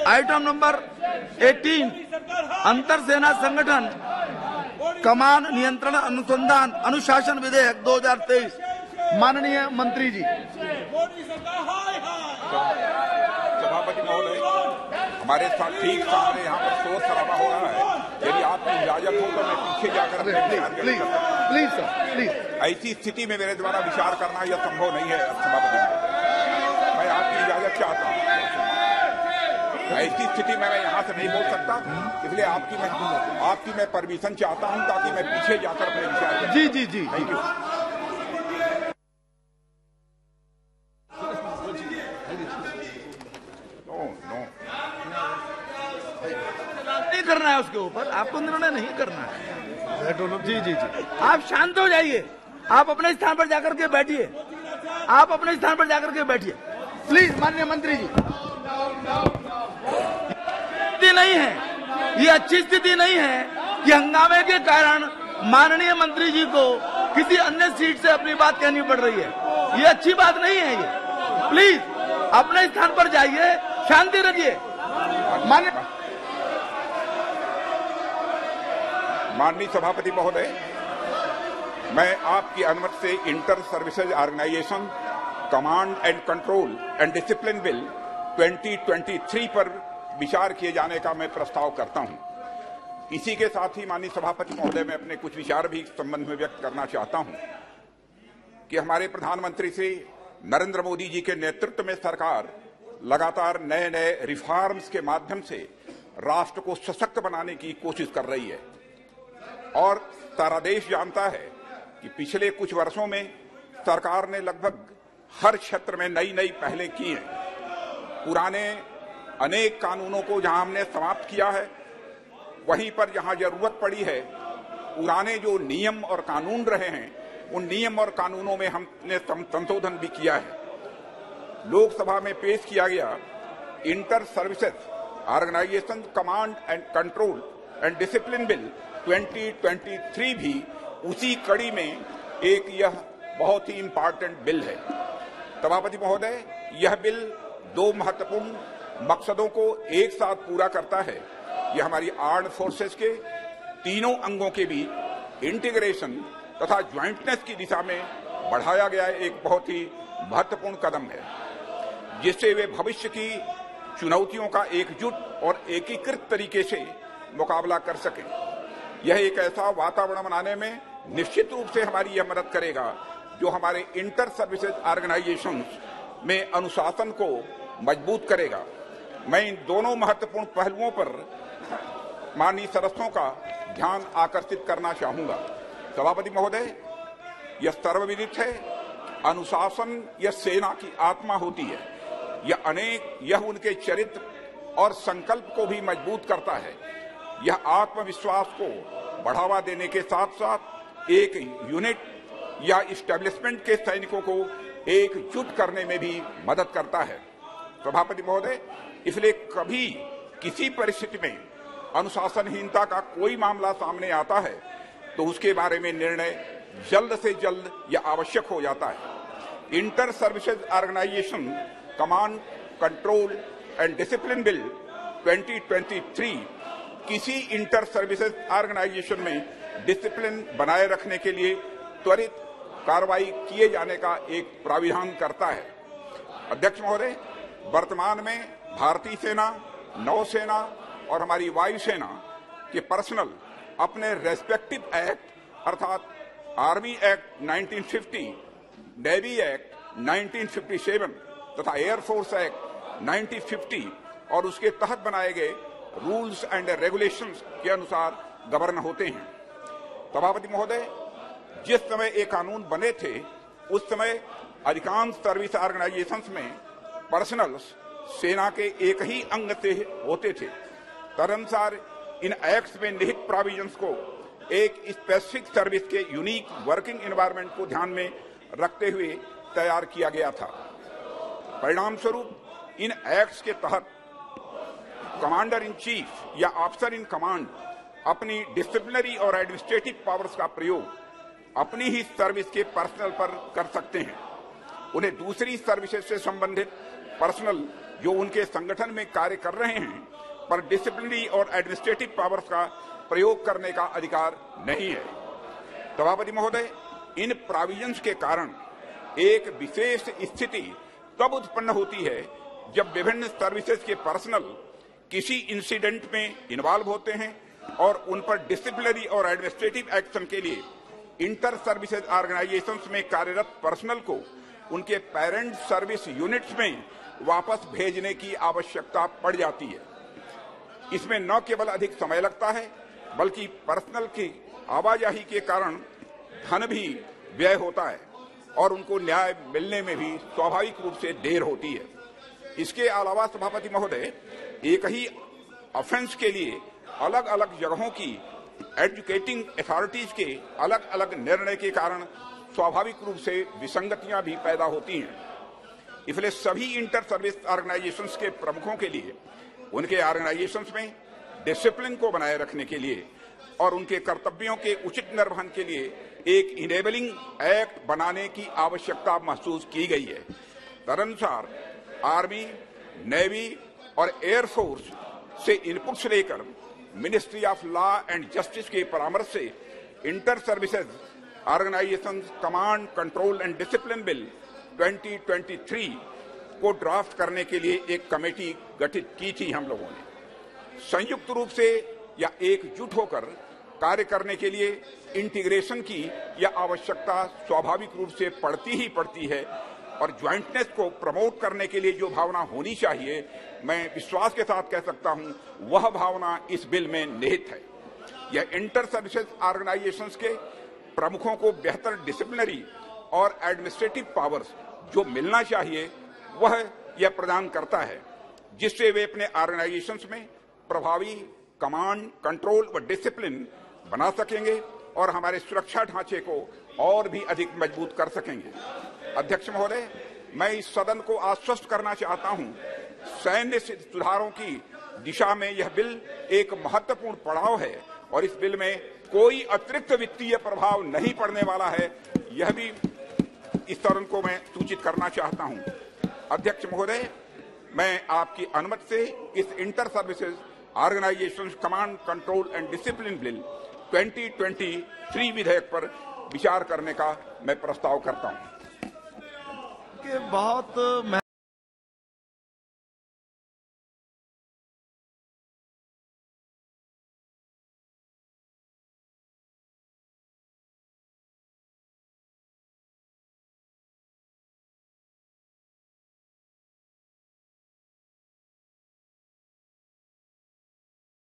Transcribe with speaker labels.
Speaker 1: Item number 18 अंतर सेना संगठन कमान नियंत्रण अनुसंधान अनुशासन विधेयक 2023। माननीय मंत्री जी।
Speaker 2: सभापति महोदय, हमारे साथ ठीक सामने यहाँ पर शोर शराबा हो रहा है। यदि आपकी इजाजत हो तो मैं पीछे जाकर
Speaker 1: प्लीज सर, प्लीज।
Speaker 2: ऐसी स्थिति में मेरे द्वारा विचार करना यह संभव नहीं है सभापति महोदय। मैं आपकी इजाजत चाहता हूँ। ऐसी स्थिति में मैं यहाँ से नहीं बोल सकता, इसलिए आपकी मैं परमिशन चाहता हूँ ताकि मैं पीछे जाकर अपने विचार।
Speaker 1: जी।
Speaker 2: Thank you.
Speaker 1: नहीं करना है उसके ऊपर, आपको निर्णय नहीं करना है। जी। आप शांत हो जाइए, आप अपने स्थान पर जाकर के बैठिए, आप अपने स्थान पर जाकर के बैठिए प्लीज। माननीय मंत्री जी, स्थिति नहीं है, ये अच्छी स्थिति नहीं है कि हंगामे के कारण माननीय मंत्री जी को किसी अन्य सीट से अपनी बात कहनी पड़ रही है। ये अच्छी बात नहीं है। ये प्लीज अपने स्थान पर जाइए, शांति रखिए।
Speaker 2: माननीय सभापति महोदय, मैं आपकी अनुमति से inter services organisation command and control and discipline bill 2023 पर विचार किए जाने का मैं प्रस्ताव करता हूं। इसी के साथ ही माननीय सभापति महोदय, मैं अपने कुछ विचार भी इस संबंध में व्यक्त करना चाहता हूं कि हमारे प्रधानमंत्री श्री नरेंद्र मोदी जी के नेतृत्व में सरकार लगातार नए नए रिफॉर्म्स के माध्यम से राष्ट्र को सशक्त बनाने की कोशिश कर रही है और सारा देश जानता है कि पिछले कुछ वर्षों में सरकार ने लगभग हर क्षेत्र में नई नई पहलें की हैं। पुराने अनेक कानूनों को जहां हमने समाप्त किया है, वहीं पर जहां जरूरत पड़ी है पुराने जो नियम और कानून रहे हैं, उन नियम और कानूनों में हमने संशोधन भी किया है। लोकसभा में पेश किया गया inter services organisation command and control and discipline bill 2023 भी उसी कड़ी में एक यह बहुत ही इंपॉर्टेंट बिल है। सभापति महोदय, यह बिल दो महत्वपूर्ण मकसदों को एक साथ पूरा करता है। यह हमारी आर्म्ड फोर्सेस के तीनों अंगों के बीच इंटीग्रेशन तथा ज्वाइंटनेस की दिशा में बढ़ाया गया एक बहुत ही महत्वपूर्ण कदम है, जिससे वे भविष्य की चुनौतियों का एकजुट और एकीकृत तरीके से मुकाबला कर सकें। यह एक ऐसा वातावरण बनाने में निश्चित रूप से हमारी यह मदद करेगा जो हमारे इंटर सर्विसेज ऑर्गेनाइजेशंस में अनुशासन को मजबूत करेगा। मैं इन दोनों महत्वपूर्ण पहलुओं पर माननीय सदस्यों का ध्यान आकर्षित करना चाहूंगा। सभापति महोदय, यह सर्वविदित है, अनुशासन यह सेना की आत्मा होती है। यह उनके चरित्र और संकल्प को भी मजबूत करता है। यह आत्मविश्वास को बढ़ावा देने के साथ साथ एक यूनिट या इस्टेब्लिशमेंट के सैनिकों को एकजुट करने में भी मदद करता है। सभापति महोदय, इसलिए कभी किसी परिस्थिति में अनुशासनहीनता का कोई मामला सामने आता है तो उसके बारे में निर्णय जल्द से जल्द या आवश्यक हो जाता है। Inter services organisation command control and discipline bill 2023 किसी इंटर सर्विसेज ऑर्गेनाइजेशन में डिसिप्लिन बनाए रखने के लिए त्वरित कार्रवाई किए जाने का एक प्राविधान करता है। अध्यक्ष महोदय, वर्तमान में भारतीय सेना, नौसेना और हमारी वायुसेना के पर्सनल अपने रेस्पेक्टिव एक्ट अर्थात आर्मी एक्ट 1950, नेवी एक्ट 1957 तथा एयरफोर्स एक्ट 1950 और उसके तहत बनाए गए रूल्स एंड रेगुलेशंस के अनुसार गवर्न होते हैं। सभापति महोदय, जिस समय ये कानून बने थे उस समय अधिकांश सर्विस ऑर्गेनाइजेशंस में पर्सनल्स सेना के एक ही अंग से होते थे। तदनुसार इन एक्ट्स में निहित प्रोविजंस को एक स्पेसिफिक सर्विस के यूनिक वर्किंग एनवायरनमेंट को ध्यान में रखते हुए तैयार किया गया था। परिणाम स्वरूप इन एक्ट्स के तहत कमांडर इन चीफ या ऑफिसर इन कमांड अपनी डिसिप्लिनरी और एडमिनिस्ट्रेटिव पावर्स का प्रयोग अपनी ही सर्विस के पर्सनल पर कर सकते हैं। उन्हें दूसरी सर्विसेज से संबंधित पर्सनल जो उनके संगठन में कार्य कर रहे हैं पर डिसिप्लिनरी और एडमिनिस्ट्रेटिव पावर्स का प्रयोग करने का अधिकार नहीं है। सभापति महोदय, इन प्रोविजंस के कारण एक विशेष स्थिति तब उत्पन्न होती है जब विभिन्न सर्विसेज के पर्सनल किसी इंसिडेंट में इन्वॉल्व होते हैं और उन पर डिसिप्लिनरी और एडमिनिस्ट्रेटिव एक्शन के लिए इंटर सर्विसेज ऑर्गेनाइजेशंस में कार्यरत पर्सनल को उनके पेरेंट सर्विस यूनिट्स में वापस भेजने की आवश्यकता पड़ जाती है। इसमें न केवल अधिक समय लगता है बल्कि पर्सनल की आवाजाही के कारण धन भी व्यय होता है और उनको न्याय मिलने में भी स्वाभाविक रूप से देर होती है। इसके अलावा सभापति महोदय, एक ही ऑफेंस के लिए अलग अलग जगहों की एजुकेटिंग अथॉरिटीज के अलग अलग निर्णय के कारण स्वाभाविक रूप से विसंगतियां भी पैदा होती हैं। इसलिए सभी इंटर सर्विस ऑर्गेनाइजेशंस के प्रमुखों के लिए उनके ऑर्गेनाइजेशंस में डिसिप्लिन को बनाए रखने के लिए और उनके कर्तव्यों के उचित निर्वहन के लिए एक इनेबलिंग एक्ट बनाने की आवश्यकता महसूस की गई है। तदनुसार आर्मी, नेवी और एयरफोर्स से इनपुट्स लेकर ministry of law and justice के परामर्श से inter services organisation command, control and discipline bill 2023 को ड्राफ्ट करने के लिए एक कमेटी गठित की थी हम लोगों ने। संयुक्त रूप से या एकजुट होकर कार्य करने के लिए इंटीग्रेशन की यह आवश्यकता स्वाभाविक रूप से पड़ती है और ज्वाइंटनेस को प्रमोट करने के लिए जो भावना होनी चाहिए, मैं विश्वास के साथ कह सकता हूं, वह भावना इस बिल में निहित है। यह इंटर सर्विसेज ऑर्गेनाइजेशंस के प्रमुखों को बेहतर डिसिप्लिनरी और एडमिनिस्ट्रेटिव पावर्स जो मिलना चाहिए वह यह प्रदान करता है, जिससे वे अपने ऑर्गेनाइजेशंस में प्रभावी कमांड, कंट्रोल व डिसिप्लिन बना सकेंगे और हमारे सुरक्षा ढांचे को और भी अधिक मजबूत कर सकेंगे। अध्यक्ष महोदय, मैं इस सदन को आश्वस्त करना चाहता हूं, सैन्य सुधारों की दिशा में यह बिल एक महत्वपूर्ण पड़ाव है और इस बिल में कोई अतिरिक्त वित्तीय प्रभाव नहीं पड़ने वाला है, यह भी इस सदन को मैं सूचित करना चाहता हूं। अध्यक्ष महोदय, मैं आपकी अनुमति से इस inter services organisation command, control and discipline bill 2023 विधेयक पर विचार करने का मैं प्रस्ताव करता हूं।
Speaker 1: बहुत